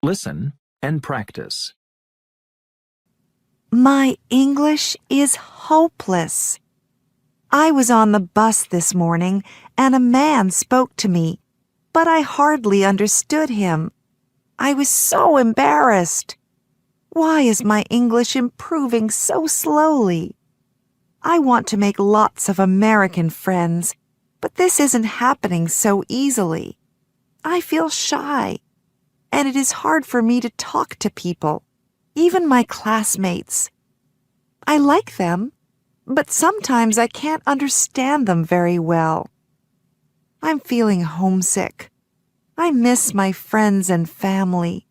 Listen and practice. My English is hopeless. I was on the bus this morning and a man spoke to me, but I hardly understood him. I was so embarrassed. Why is my English improving so slowly? I want to make lots of American friends, but this isn't happening so easily. I feel shy, and it is hard for me to talk to people, even my classmates. I like them, but sometimes I can't understand them very well. I'm feeling homesick. I miss my friends and family.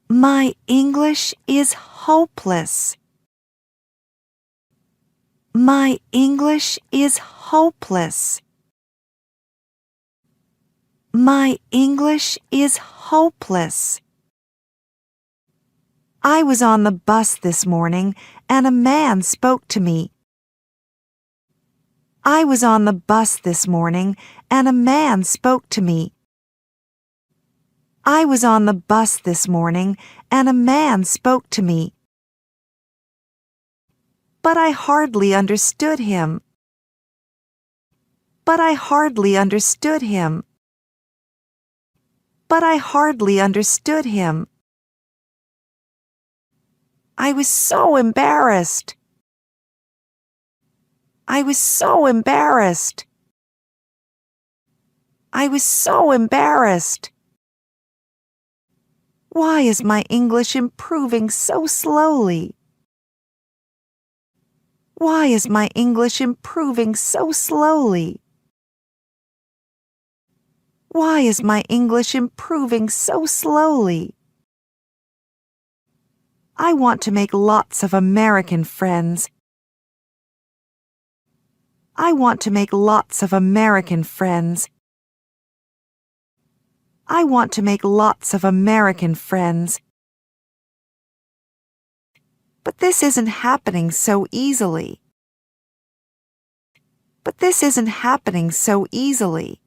My English is hopeless. My English is hopeless. My English is hopeless. I was on the bus this morning and a man spoke to me. I was on the bus this morning and a man spoke to me. I was on the bus this morning and a man spoke to me. But I hardly understood him. But I hardly understood him. But I hardly understood him. I was so embarrassed. I was so embarrassed. I was so embarrassed. Why is my English improving so slowly? Why is my English improving so slowly? Why is my English improving so slowly? I want to make lots of American friends. I want to make lots of American friends. I want to make lots of American friends. But this isn't happening so easily. But this isn't happening so easily.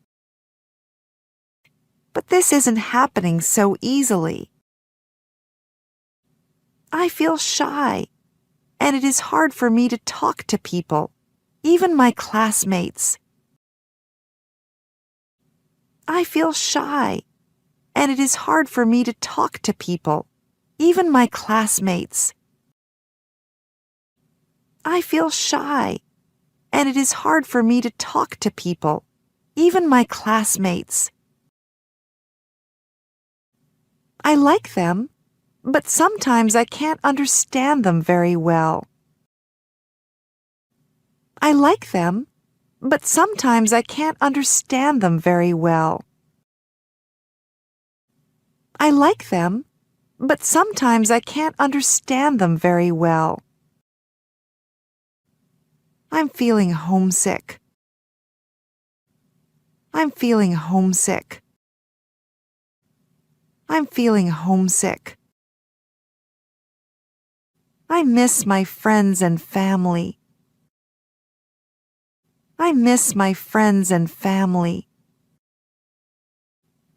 But this isn't happening so easily. I feel shy, and it is hard for me to talk to people, even my classmates. I feel shy, and it is hard for me to talk to people, even my classmates. I feel shy, and it is hard for me to talk to people, even my classmates. I like them, but sometimes I can't understand them very well. I like them, but sometimes I can't understand them very well. I like them, but sometimes I can't understand them very well. I'm feeling homesick. I'm feeling homesick. I'm feeling homesick. I miss my friends and family. I miss my friends and family.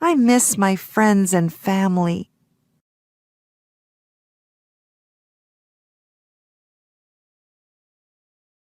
I miss my friends and family.